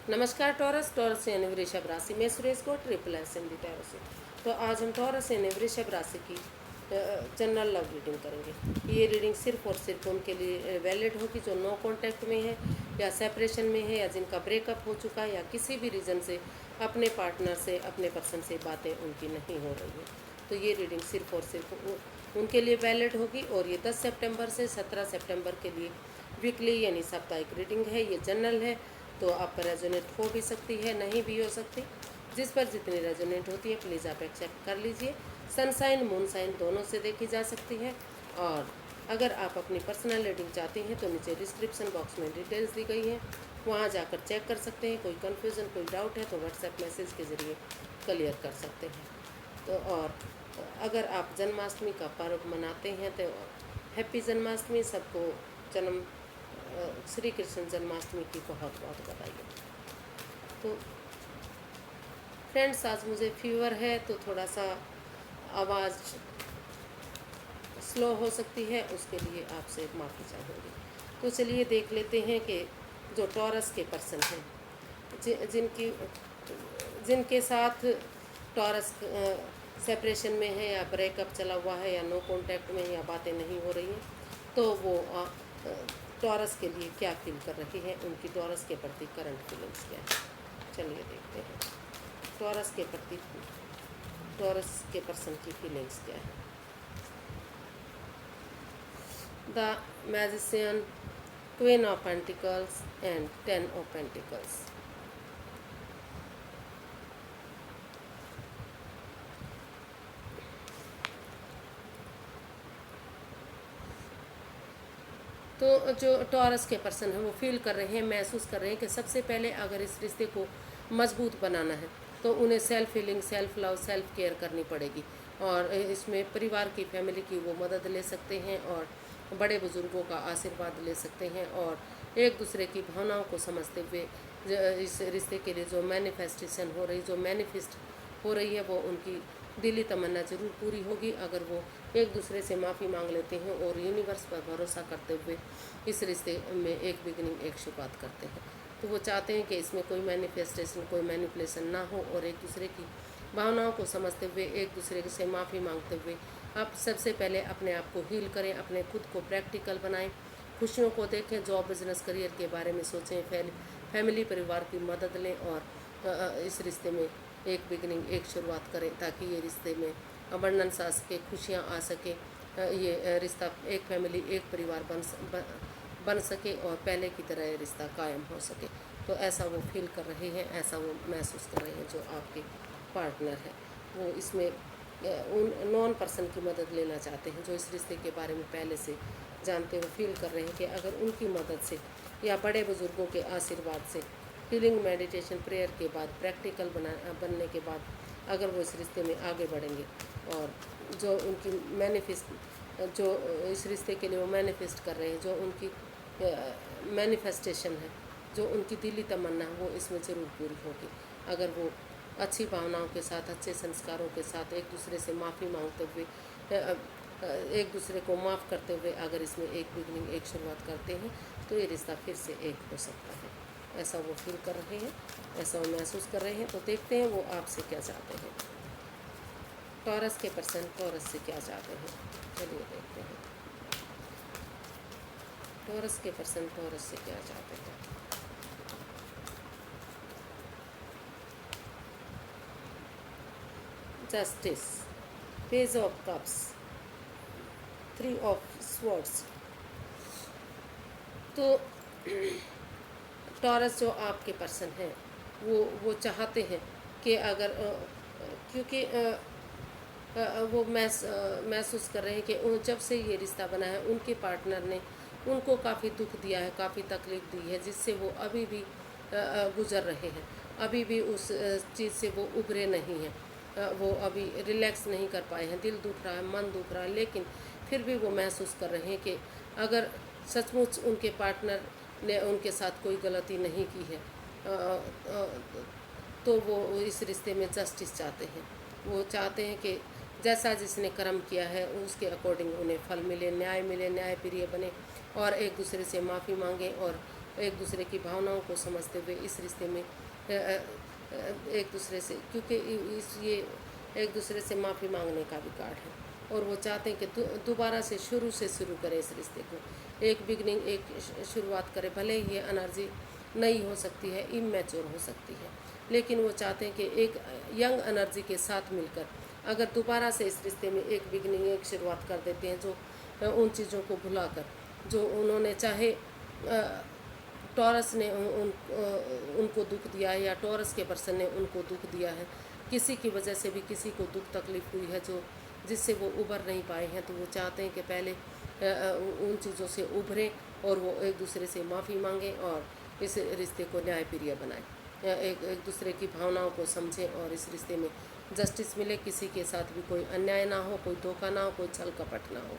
नमस्कार taurus. Taurus यानी वृषभ राशि में सुरेश को ट्रिपल एस हिंदी टैरो से। तो आज हम टॉरस यानी वृषभ राशि की जनरल लव रीडिंग करेंगे। ये रीडिंग सिर्फ और सिर्फ उनके लिए वैलिड होगी जो नो कांटेक्ट में है या सेपरेशन में है या जिनका ब्रेकअप हो चुका है या किसी भी रीज़न से अपने पार्टनर से अपने पर्सन से बातें उनकी नहीं हो रही है। तो ये रीडिंग सिर्फ और सिर्फ उनके लिए वैलिड होगी। और ये 10 सितंबर से 17 सितंबर के लिए वीकली यानी साप्ताहिक रीडिंग है। ये जनरल है तो आप पर रेजोनेट हो भी सकती है, नहीं भी हो सकती। जिस पर जितनी रेजोनेट होती है प्लीज़ आप एक्सेप्ट कर लीजिए। सनसाइन मून साइन दोनों से देखी जा सकती है। और अगर आप अपनी पर्सनल रीडिंग चाहती हैं तो नीचे डिस्क्रिप्शन बॉक्स में डिटेल्स दी गई हैं, वहाँ जाकर चेक कर सकते हैं। कोई कन्फ्यूज़न कोई डाउट है तो व्हाट्सएप मैसेज के ज़रिए क्लियर कर सकते हैं। तो और अगर आप जन्माष्टमी का पर्व मनाते हैं तो हैप्पी जन्माष्टमी। सबको जन्म श्री कृष्ण जन्माष्टमी की बहुत बहुत बधाई। तो फ्रेंड्स, आज मुझे फीवर है तो थोड़ा सा आवाज़ स्लो हो सकती है, उसके लिए आपसे माफ़ी चाहूँगी। तो चलिए देख लेते हैं कि जो टॉरस के पर्सन हैं जिनके साथ टॉरस सेपरेशन में है या ब्रेकअप चला हुआ है या नो कांटेक्ट में या बातें नहीं हो रही हैं, तो वो टॉरस के लिए क्या फील कर रही है, उनकी टॉरस के प्रति करंट फीलिंग्स क्या है। चलिए देखते हैं टॉरस के प्रति टॉरस के पर्सन की फीलिंग्स क्या है। The magician, queen of pentacles and 10 of pentacles. तो जो टॉरस के पर्सन हैं वो फील कर रहे हैं, महसूस कर रहे हैं कि सबसे पहले अगर इस रिश्ते को मजबूत बनाना है तो उन्हें self healing, self love, self care करनी पड़ेगी। और इसमें परिवार की, फैमिली की वो मदद ले सकते हैं और बड़े बुजुर्गों का आशीर्वाद ले सकते हैं। और एक दूसरे की भावनाओं को समझते हुए इस रिश्ते के लिए जो मैनिफेस्टेशन हो रही, जो मैनिफेस्ट हो रही है, वो उनकी दिली तमन्ना जरूर पूरी होगी अगर वो एक दूसरे से माफ़ी मांग लेते हैं और यूनिवर्स पर भरोसा करते हुए इस रिश्ते में एक बिगिनिंग, एक शुरुआत करते हैं। तो वो चाहते हैं कि इसमें कोई मैनिफेस्टेशन, कोई मैनिपुलेशन ना हो और एक दूसरे की भावनाओं को समझते हुए एक दूसरे से माफ़ी मांगते हुए आप सबसे पहले अपने आप को हील करें, अपने खुद को प्रैक्टिकल बनाएं, खुशियों को देखें, जॉब, बिजनेस, करियर के बारे में सोचें, फैमिली, परिवार की मदद लें और इस रिश्ते में एक बिगनिंग, एक शुरुआत करें ताकि ये रिश्ते में अबंडेंस आ सके, खुशियाँ आ सके, ये रिश्ता एक फैमिली, एक परिवार बन सके और पहले की तरह ये रिश्ता कायम हो सके। तो ऐसा वो फील कर रहे हैं, ऐसा वो महसूस कर रहे हैं जो आपके पार्टनर है। वो इसमें उन नॉन पर्सन की मदद लेना चाहते हैं जो इस रिश्ते के बारे में पहले से जानते हुए फील कर रहे हैं कि अगर उनकी मदद से या बड़े बुजुर्गों के आशीर्वाद से, हीलिंग, मेडिटेशन, प्रेयर के बाद, प्रैक्टिकल बनने के बाद अगर वो इस रिश्ते में आगे बढ़ेंगे और जो उनकी जो इस रिश्ते के लिए वो मैनिफेस्ट कर रहे हैं, जो उनकी मैनिफेस्टेशन है, जो उनकी दिली तमन्ना है, वो इसमें ज़रूर पूरी होगी अगर वो अच्छी भावनाओं के साथ, अच्छे संस्कारों के साथ, एक दूसरे से माफ़ी मांगते हुए, एक दूसरे को माफ़ करते हुए अगर इसमें एक बिगनिंग, एक शुरुआत करते हैं तो ये रिश्ता फिर से एक हो सकता है। ऐसा वो फील कर रहे हैं, ऐसा वो महसूस कर रहे हैं। तो देखते हैं वो आपसे क्या चाहते हैं। टॉरस के पर्सन टॉरस से क्या चाहते हैं, चलिए देखते हैं टॉरस के पर्सन टॉरस से क्या चाहते हैं। Justice, page of cups, 3 of swords. तो टॉरस जो आपके पर्सन हैं वो चाहते हैं कि अगर क्योंकि वो महसूस कर रहे हैं कि जब से ये रिश्ता बना है उनके पार्टनर ने उनको काफ़ी दुख दिया है, काफ़ी तकलीफ़ दी है, जिससे वो अभी भी गुज़र रहे हैं। अभी भी उस चीज़ से वो उभरे नहीं हैं, वो अभी रिलैक्स नहीं कर पाए हैं, दिल दुख रहा है, मन दुख रहा है, लेकिन फिर भी वो महसूस कर रहे हैं कि अगर सचमुच उनके पार्टनर ने उनके साथ कोई गलती नहीं की है तो वो इस रिश्ते में जस्टिस चाहते हैं। वो चाहते हैं कि जैसा जिसने कर्म किया है उसके अकॉर्डिंग उन्हें फल मिले, न्याय मिले, न्याय प्रिय बने और एक दूसरे से माफ़ी मांगें और एक दूसरे की भावनाओं को समझते हुए इस रिश्ते में एक दूसरे से, क्योंकि ये एक दूसरे से माफ़ी मांगने का भी कार्ड है, और वो चाहते हैं कि दोबारा से शुरू करें इस रिश्ते को, एक बिगनिंग, एक शुरुआत करें। भले ही ये एनर्जी नई हो सकती है, इमैच्योर हो सकती है, लेकिन वो चाहते हैं कि एक यंग एनर्जी के साथ मिलकर अगर दोबारा से इस रिश्ते में एक बिगनिंग, एक शुरुआत कर देते हैं, जो उन चीज़ों को भुलाकर, जो उन्होंने चाहे टॉरस ने उनको दुख दिया है या टॉरस के पर्सन ने उनको दुख दिया है, किसी की वजह से भी किसी को दुख तकलीफ हुई है जो जिससे वो उभर नहीं पाए हैं, तो वो चाहते हैं कि पहले उन चीज़ों से उभरें और वो एक दूसरे से माफ़ी मांगें और इस रिश्ते को न्यायप्रिय बनाएं, एक दूसरे की भावनाओं को समझें और इस रिश्ते में जस्टिस मिले, किसी के साथ भी कोई अन्याय ना हो, कोई धोखा ना हो, कोई छल कपट ना हो,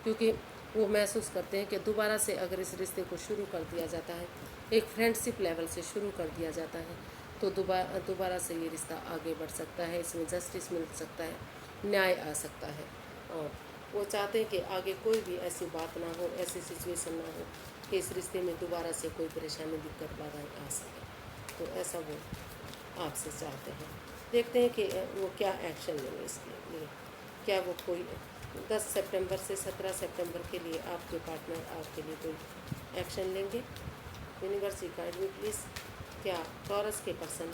क्योंकि वो महसूस करते हैं कि दोबारा से अगर इस रिश्ते को शुरू कर दिया जाता है, एक फ्रेंडशिप लेवल से शुरू कर दिया जाता है, तो दोबारा से ये रिश्ता आगे बढ़ सकता है, इसमें जस्टिस मिल सकता है, न्याय आ सकता है। और वो चाहते हैं कि आगे कोई भी ऐसी बात ना हो, ऐसी सिचुएशन ना हो कि इस रिश्ते में दोबारा से कोई परेशानी, दिक्कत, बाधाएँ आ सके। तो ऐसा वो आपसे चाहते हैं। देखते हैं कि वो क्या एक्शन लेंगे इसके लिए। क्या वो कोई 10 सितंबर से 17 सितंबर के लिए आपके पार्टनर आपके लिए कोई एक्शन लेंगे? Universe guide me please. क्या टॉरस के पर्सन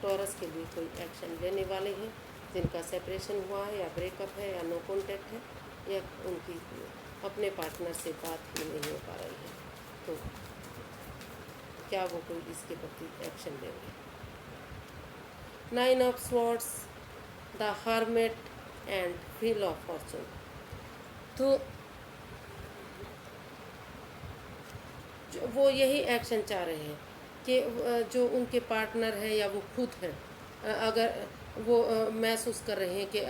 टॉरस के लिए कोई एक्शन लेने वाले हैं, जिनका सेपरेशन हुआ है या ब्रेकअप है या नो कॉन्टैक्ट है, या उनकी अपने पार्टनर से बात ही नहीं हो पा रही है, तो क्या वो कोई इसके प्रति एक्शन लेंगे? 9 of swords, the hermit and wheel of Fortune. तो वो यही एक्शन चाह रहे हैं कि जो उनके पार्टनर है या वो खुद हैं, अगर वो महसूस कर रहे हैं कि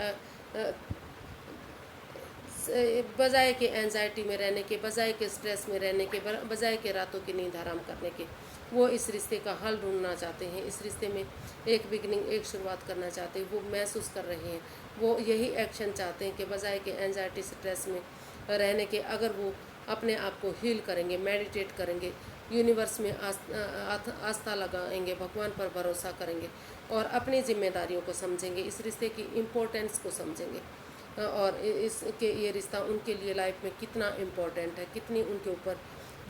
बजाय के एंजाइटी में रहने के, बजाय के स्ट्रेस में रहने के, बजाय के रातों की नींद हराम करने के, वो इस रिश्ते का हल ढूंढना चाहते हैं, इस रिश्ते में एक बिगनिंग, एक शुरुआत करना चाहते हैं। वो महसूस कर रहे हैं, वो यही एक्शन चाहते हैं कि बजाय के एंजाइटी स्ट्रेस में रहने के, अगर वो अपने आप को हील करेंगे, मेडिटेट करेंगे, यूनिवर्स में आस्था लगाएंगे, भगवान पर भरोसा करेंगे और अपनी जिम्मेदारियों को समझेंगे, इस रिश्ते की इम्पोर्टेंस को समझेंगे, और इसके ये रिश्ता उनके लिए लाइफ में कितना इम्पोर्टेंट है, कितनी उनके ऊपर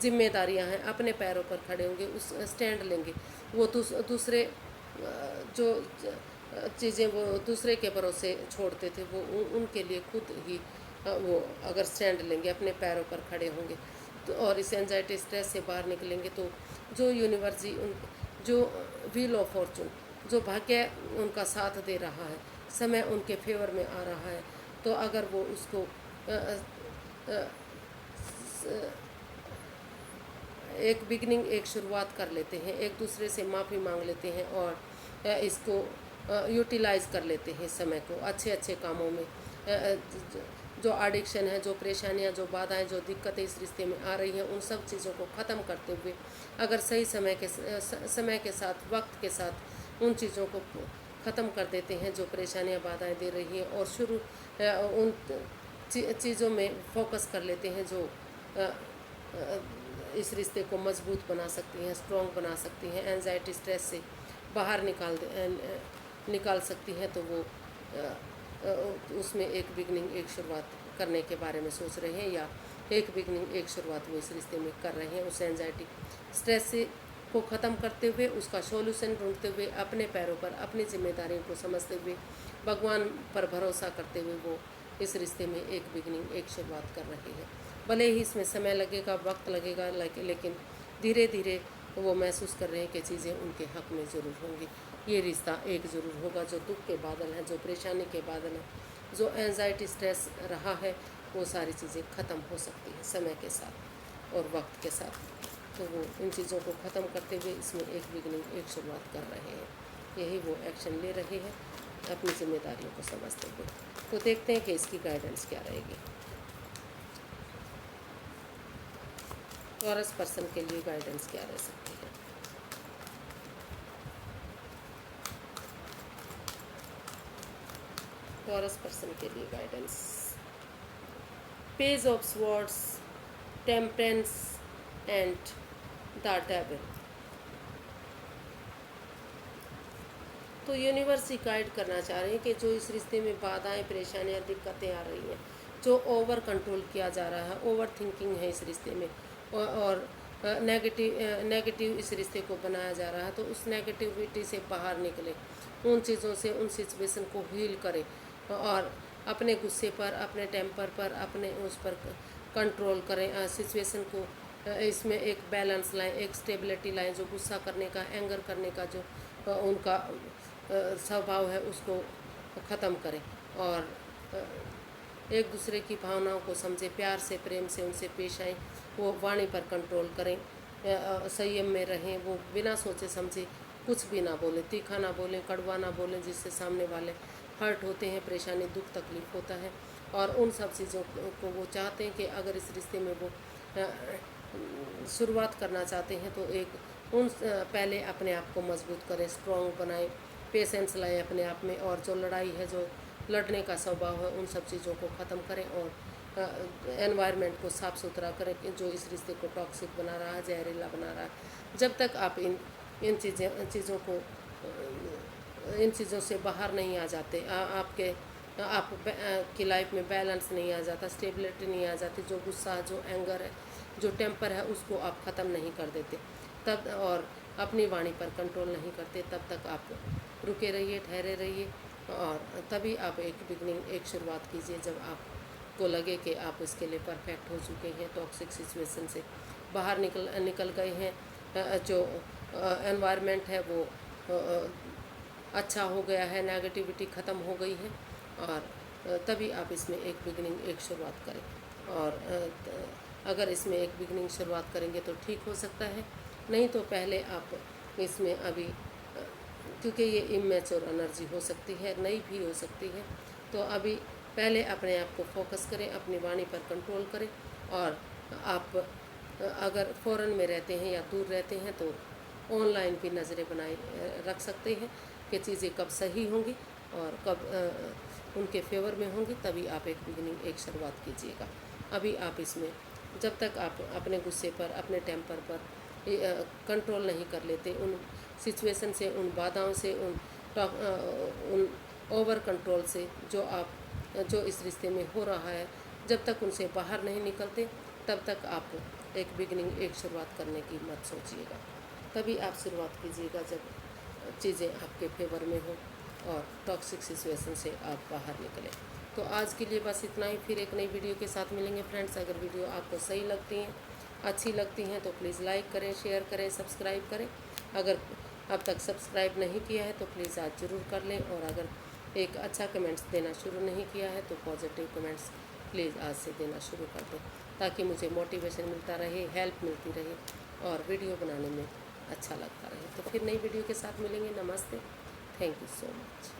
जिम्मेदारियां हैं, अपने पैरों पर खड़े होंगे, उस स्टैंड लेंगे। वो दूसरे जो चीज़ें वो दूसरे के भरोसे छोड़ते थे, वो उनके लिए खुद ही वो अगर स्टैंड लेंगे, अपने पैरों पर खड़े होंगे, तो और इस एंजाइटी स्ट्रेस से बाहर निकलेंगे, तो जो यूनिवर्स जी जो व्हील ऑफ फॉर्चून, जो भाग्य उनका साथ दे रहा है, समय उनके फेवर में आ रहा है, तो अगर वो उसको एक बिगनिंग, एक शुरुआत कर लेते हैं, एक दूसरे से माफ़ी मांग लेते हैं और इसको यूटिलाइज़ कर लेते हैं समय को अच्छे अच्छे कामों में, जो एडिक्शन है, जो परेशानियां, जो बाधाएं, जो दिक्कतें इस रिश्ते में आ रही हैं, उन सब चीज़ों को ख़त्म करते हुए अगर सही समय के साथ, वक्त के साथ उन चीज़ों को ख़त्म कर देते हैं जो परेशानियां, बाधाएं दे रही हैं, और उन चीज़ों में फोकस कर लेते हैं जो इस रिश्ते को मजबूत बना सकती हैं, स्ट्रॉन्ग बना सकती हैं, एंजाइटी स्ट्रेस से बाहर निकाल सकती हैं, तो वो उसमें एक बिगनिंग, एक शुरुआत करने के बारे में सोच रहे हैं, या एक बिगनिंग, एक शुरुआत वो इस रिश्ते में कर रहे हैं। उस एंजाइटी स्ट्रेस से को ख़त्म करते हुए, उसका सॉल्यूशन ढूंढते हुए, अपने पैरों पर, अपनी जिम्मेदारियों को समझते हुए, भगवान पर भरोसा करते हुए वो इस रिश्ते में एक बिगनिंग, एक शुरुआत कर रहे हैं। भले ही इसमें समय लगेगा, वक्त लगेगा, लेकिन धीरे धीरे वो महसूस कर रहे हैं कि चीज़ें उनके हक़ में ज़रूर होंगी। ये रिश्ता एक ज़रूर होगा। जो दुख के बादल हैं, जो परेशानी के बादल हैं, जो एंजाइटी स्ट्रेस रहा है, वो सारी चीज़ें ख़त्म हो सकती हैं समय के साथ और वक्त के साथ। तो वो इन चीज़ों को ख़त्म करते हुए इसमें एक बिगनिंग, एक शुरुआत कर रहे हैं। यही वो एक्शन ले रहे हैं अपनी जिम्मेदारियों को समझते हुए। तो देखते हैं कि इसकी गाइडेंस क्या रहेगी। टॉरस पर्सन के लिए गाइडेंस क्या रह सकती है? टॉरस पर्सन के लिए guidance, page of swords, temperance and the devil. तो यूनिवर्स ही गाइड करना चाह रहे हैं कि जो इस रिश्ते में बाधाएं, परेशानियां, दिक्कतें आ रही हैं, जो ओवर कंट्रोल किया जा रहा है, ओवर थिंकिंग है इस रिश्ते में, और नेगेटिव इस रिश्ते को बनाया जा रहा है, तो उस नेगेटिविटी से बाहर निकले, उन चीज़ों से, उन सिचुएशन को हील करें और अपने गुस्से पर, अपने टेम्पर पर, अपने उस पर कंट्रोल करें सिचुएशन को। इसमें एक बैलेंस लाएं, एक स्टेबिलिटी लाएं, जो गुस्सा करने का, एंगर करने का जो उनका स्वभाव है उसको ख़त्म करें और एक दूसरे की भावनाओं को समझें, प्यार से, प्रेम से उनसे पेश आएँ, वो वाणी पर कंट्रोल करें, संयम में रहें, वो बिना सोचे समझे कुछ भी ना बोलें, तीखा ना बोलें, कड़वा ना बोलें, जिससे सामने वाले हर्ट होते हैं, परेशानी, दुख, तकलीफ़ होता है। और उन सब चीज़ों को वो चाहते हैं कि अगर इस रिश्ते में वो शुरुआत करना चाहते हैं तो पहले अपने आप को मजबूत करें, स्ट्रॉन्ग बनाएं, पेशेंस लाएं अपने आप में, और जो लड़ाई है, जो लड़ने का स्वभाव है, उन सब चीज़ों को ख़त्म करें और एनवायरनमेंट को साफ़ सुथरा करें कि जो इस रिश्ते को टॉक्सिक बना रहा है, जहरीला बना रहा है। जब तक आप इन चीज़ों से बाहर नहीं आ जाते, आपकी लाइफ में बैलेंस नहीं आ जाता, स्टेबिलिटी नहीं आ जाती, जो गुस्सा, जो एंगर है, जो टेम्पर है, उसको आप ख़त्म नहीं कर देते तब, और अपनी वाणी पर कंट्रोल नहीं करते, तब तक आप रुके रहिए, ठहरे रहिए, और तभी आप एक शुरुआत कीजिए जब आपको लगे कि आप इसके लिए परफेक्ट हो चुके हैं, टॉक्सिक सिचुएशन से बाहर निकल गए हैं, जो एनवायरनमेंट है वो अच्छा हो गया है, नेगेटिविटी ख़त्म हो गई है, और तभी आप इसमें एक शुरुआत करें। और अगर इसमें एक बिगनिंग शुरुआत करेंगे तो ठीक हो सकता है, नहीं तो पहले आप इसमें अभी क्योंकि ये इमेच्योर एनर्जी हो सकती है, नई भी हो सकती है, तो अभी पहले अपने आप को फोकस करें, अपनी वाणी पर कंट्रोल करें। और आप अगर फ़ॉरेन में रहते हैं या दूर रहते हैं तो ऑनलाइन भी नज़रें बनाए रख सकते हैं कि चीज़ें कब सही होंगी और कब उनके फेवर में होंगी, तभी आप एक शुरुआत कीजिएगा। अभी आप इसमें जब तक आप अपने गुस्से पर, अपने टेम्पर पर कंट्रोल नहीं कर लेते, उन सिचुएशन से, उन बाधाओं से, उन ओवर कंट्रोल से जो इस रिश्ते में हो रहा है, जब तक उनसे बाहर नहीं निकलते, तब तक आप एक शुरुआत करने की मत सोचिएगा। तभी आप शुरुआत कीजिएगा जब चीज़ें आपके फेवर में हो और टॉक्सिक सिचुएशन से आप बाहर निकलें। तो आज के लिए बस इतना ही, फिर एक नई वीडियो के साथ मिलेंगे फ्रेंड्स। अगर वीडियो आपको सही लगती हैं, अच्छी लगती हैं तो प्लीज़ लाइक करें, शेयर करें, सब्सक्राइब करें। अगर अब तक सब्सक्राइब नहीं किया है तो प्लीज़ आज ज़रूर कर लें, और अगर एक अच्छा कमेंट्स देना शुरू नहीं किया है तो पॉजिटिव कमेंट्स प्लीज़ आज से देना शुरू कर दें, ताकि मुझे मोटिवेशन मिलता रहे, हेल्प मिलती रहे और वीडियो बनाने में अच्छा लगता रहे। तो फिर नई वीडियो के साथ मिलेंगे। नमस्ते, थैंक यू सो मच।